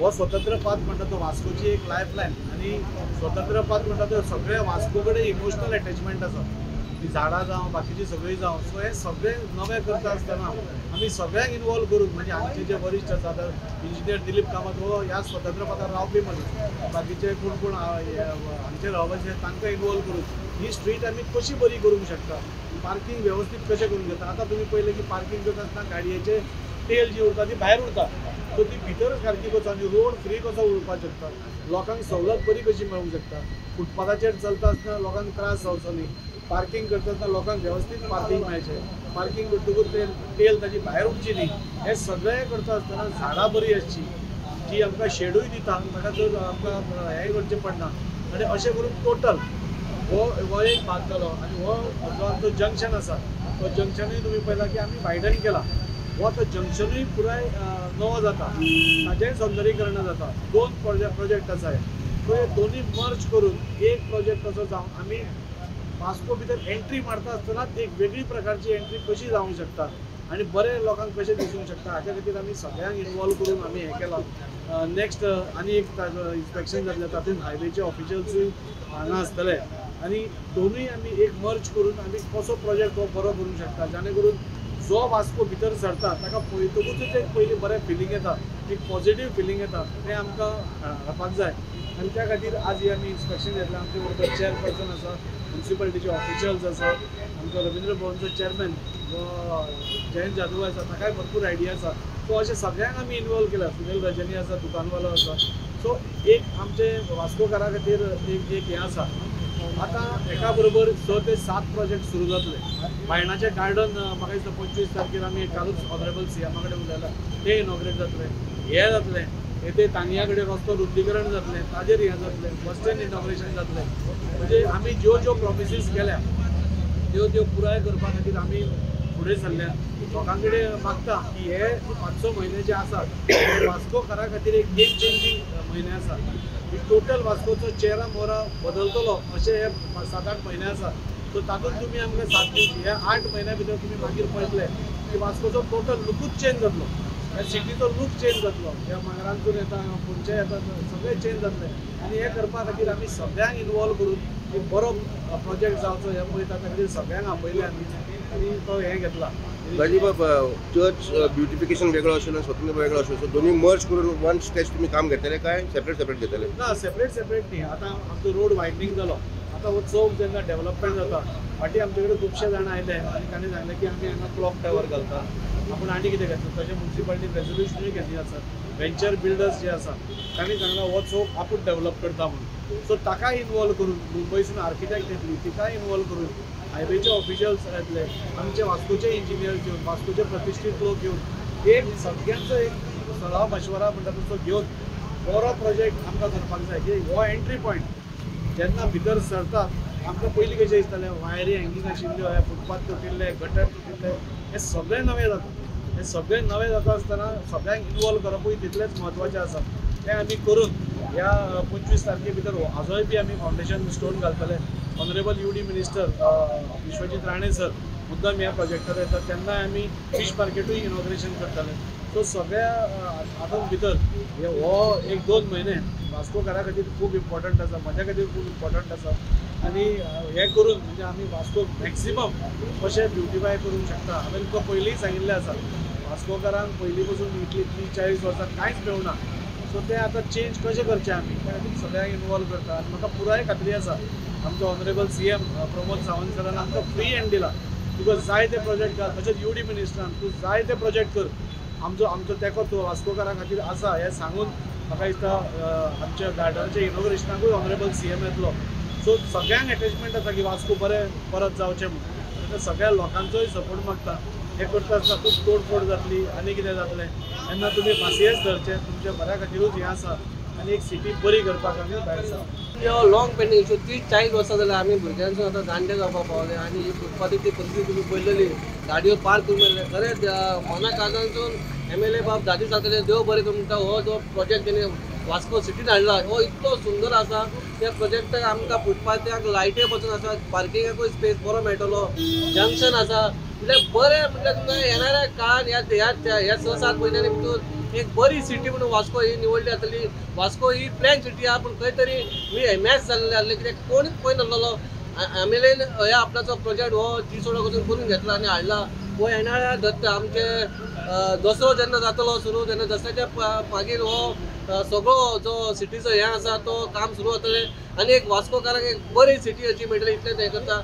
हो स्वतंत्र पथ म्हणटा तो वास्कोची एक लायफलायन आणि स्वतंत्र पथ म्हणटा तो सगळे वास्को कडेन इमोशनल अटॅचमेंट आसा. ती झाडां जावं बाकीची सगळी जावं सो हे सगळे नवे करता आसतना आमी सगळ्यांक इनवॉल्व करून म्हणजे आमचे जे वरिश्ठ आसा इंजिनियर दिलीप कामत हो ह्या स्वतंत्र पथार रावपी मनीस बाकीचे कोण कोण हांचे रावपाचे तांकां इनवॉल्व करून ही स्ट्रीट आमी कशी बरी करूंक शकता, पार्किंग वेवस्थीत कशें करूंक जाता. आतां तुमी पळयलें की पार्किंग करता आसतना गाडयेचे टेल जी उरता ती भायर उरता सो ती भितर सारकी कसो आनी रोड फ्री कसो उरपाक शकता, लोकांक सवलत बरी कशी मेळूंक शकता. फुटपाथाचेर चलता आसतना लोकांक त्रास जावचो न्ही, पार्किंग करता आसतना लोकांक वेवस्थीत पार्किंग मेळचें, पार्किंग करतकूच ते टेल ताची भायर उरची न्ही. हे सगळें करता आसतना झाडां बरी आसची जी आमकां शेडूय दिता, ताका तर आमकां हें करचें पडना. आनी अशें करून टोटल हो एक भाग जालो. आनी हो जो आमचो जंक्शन आसा तो जंक्शनूय तुमी पळयला की आमी वायडन केला. हो तो जंक्शनूय पुराय नवो जाता, ताचेंय सौंदर्यीकरण जाता. 2 प्रोजेक्ट आसा सो हे दोन्ही मर्ज करून एक प्रोजेक्ट कसो जावन आमी वास्को भितर एंट्री मारता आसतना एक वेगळी प्रकारची एंट्री कशी जावंक शकता आनी बरे लोकांक कशें दिसूंक शकता हाच्या खातीर आमी सगळ्यांक इनवॉल्व करून आमी हें केलां. नेक्स्ट आनी एक इन्स्पेक्शन जातलें, तातूंत हायवेचे ऑफिशियल्सूय हांगा आसतले आनी दोनूय आमी एक मर्ज करून आमी कसो प्रोजेक्ट हो बरो करूंक शकता जेणे करून जो वास्को भितर सरता ताका पळयतकूच एक पयलीं बरें फिलींग येता, एक पॉझिटीव फिलींग येता तें आमकां हाडपाक जाय. आनी त्या खातीर आज आमी इन्स्पेक्शन घेतलें. आमचे बरोबर चेअरपर्सन आसा, म्युनिसिपालिटीचे ऑफिशियल्स आसा, आमचो रवींद्र भवनचो चेअरमॅन जो जयंत जाधव आसा ताकाय भरपूर आयडिया आसा. सो अशें सगळ्यांक आमी इनवॉल्व केला. सुनील रजनी आसा, दुकानवालो आसा. सो एक आमचे वास्कोकारा खातीर एक हें आसा. आतां एका बरोबर 6 ते 7 प्रोजेक्ट सुरू जातले. बायणाचें गार्डन म्हाका दिसता 25 तारखेर आमी कालूच ऑनरेबल सीएमा कडेन उलयला तें इनॉग्रेट जातलें. हें जातलें येते तांगया कडेन रस्तो रुंदीकरण जातलें, ताजेर हें जातलें, बस स्टँड इनॉग्रेशन जातलें. म्हणजे आमी ज्यो प्रॉमिसीस केल्या त्यो पुराय करपा खातीर आमी फुडें सरल्या. लोकां कडेन मागता की हे 5-6 म्हयने जे आसात वास्कोकारा खातीर एक गेम चेंजींग म्हयने आसा. टोटल वास्कोचो चेहरा मोहरा बदलतलो अशें हे 7-8 म्हयने आसा. सो तातूंत तुमी आमकां साथ दिवची. ह्या 8 म्हयन्या भितर तुमी मागीर पळयतले की वास्कोचो टोटल लुकूच चेंज जातलो, ह्या सिटीचो लूक चेंज जातलो. ह्या मांगरांतून येता खंयचे येता सगळें चेंज जातलें. आनी हें करपा खातीर आमी सगळ्यांक इनवॉल्व करून एक बरो प्रोजेक्ट जावचो हें पळयता त्या खातीर सगळ्यांक आपयलें आमी आनी तो हें घेतला. बाब चर्च ब्युटिफिकेशन वेगळो आशिल्लो, स्वतंत्र वेगळो आशिल्लो, सो दोन्ही मर्ज करून वन स्टेज तुमी काम घेतले काय सेपरेट घेतले? ना सेपरेट न्ही. आतां आमचो रोड वायडनींग जालो. आतां हो चौक जेन्ना डेव्हलपमेंट जाता फाटीं आमचे कडेन खुबशे जाण आयले आनी ताणें सांगलें की आमी हांगा क्लॉक टावर घालता. आपूण आनी कितें घेतलें तशें म्युनिसिपालिटीन रेजोल्युशनूय घेतली आसा. व्हेंचर बिल्डर्स जे आसा तांणी सांगलां हो चौक आपूण डेव्हलप करता म्हणून. सो ताकाय इनवॉल्व करून मुंबयसून आर्किटेक्ट येतली तिकाय इनवॉल्व करून हायवेचे ऑफिशियल्स येतले, आमचे वास्कोचे इंजिनियर्स येवन वास्कोचे प्रतिश्ठीत लोक येवन एक सगळ्यांचो एक सल्ला मशवरा म्हणटा तसो घेवन बरो प्रोजेक्ट आमकां करपाक जाय. की हो एंट्री पॉयंट जेन्ना भितर सरतात आमकां पयलीं कशें दिसतालें वायरी हँगींग आशिल्ल्यो, हे फुटपाथ तुटिल्ले, गटर तुटिल्ले, हे सगळें नवें जाता. हे सगळें नवें जाता आसतना सगळ्यांक इनवॉल्व करपूय तितलेंच म्हत्वाचें आसा. तें आमी करून ह्या 25 तारखे भितर आजूय बी आमी फावंडेशन स्टोन घालतले. Honourable UD minister Vishwajit Rane sir मुद्दम ह्या प्रोजेक्टार येतात तेन्नाय आमी फीश मार्केटूय इनॉग्रेशन करतले. सो सगळ्या हातूंत भितर हो 1-2 म्हयने वास्कोकारा खातीर खूब इम्पॉर्टंट आसा, म्हज्या खातीर खूब इम्पॉर्टंट आसा. आनी हें करून म्हणजे आमी वास्को मॅक्सिमम कशें ब्युटिफाय करूंक शकता. हांवें तुका पयलींय सांगिल्लें आसा वास्कोकारांक पयलीं पसून इतली 40 वर्सां कांयच मेळुना. सो तें आतां चेंज कशें करचें आमी त्या खातीर सगळ्यांक इनवॉल्व करता. आनी म्हाका पुराय खात्री आसा आमचो ऑनरेबल CM प्रमोद सावंत सरान आमकां फ्री हँड दिला. तुका जाय ते प्रोजेक्ट घाल. तशेंच UD मिनिस्टरान तूं जाय ते प्रोजेक्ट कर. आमचो तेंको तो वास्कोकारा खातीर आसा हें सांगून म्हाका दिसता आमच्या गार्डनाच्या इनॉग्रेशनाकूय ऑनरेबल CM येतलो. सो सगळ्यांक एटॅचमेंट आसा की वास्को बरें परत जावचें म्हणून. सगळ्या लोकांचोय सपोर्ट मागता. हें करता आसतना खूब तोडफोड जातली आनी कितें जातलें तेन्ना तुमी पासियेंस धरचें. तुमच्या बऱ्या खातीरूच हें आसा आनी एक सिटी बरी करपाक आमी भायर आसा. लॉंग पेंडींग इश्यू 30-40 वर्सां जाल्यार आमी भुरग्यांसून आतां जाणटे जावपाक पावले आनी ही फुटपाथी ती परिस्थिती तुमी पळयलेली गाडयो पार्क करून मेळ्ळे. खरेंच मना काळजांसून MLA बाब दादी सांगतले देव बरें तुमकां हो जो प्रोजेक्ट तेणी वास्को सिटीन हाडला हो इतलो सुंदर आसा. त्या प्रोजेक्टाक आमकां फुटपाथाक लायटी बसून आसा, पार्किंगाकूय स्पेस बरो मेळटलो, जंक्शन आसा. म्हणजे बरें म्हणजे तुमकां येणाऱ्या काळान ह्या 6-7 म्हयन्यांनी भितर एक बरी सिटी म्हणून वास्को ही निवडली जातली. वास्को ही प्लॅन सिटी आहा पूण खंय तरी मी मॅच जाल्लेले आसले कित्याक कोणूच पळय नासलो. एमएलएन ह्या आपणाचो प्रोजेक्ट हो जीसोडा वचून करून घेतला आनी हाडला. हो येणाऱ्या आमचे दसरो जेन्ना जातलो सुरू तेन्ना दसऱ्याच्या मागीर हो सगळो जो सिटीचो हें आसा तो काम सुरू जातलें आनी एक वास्कोकारांक एक बरी सिटी अची मेळटली इतलेंच हें करता.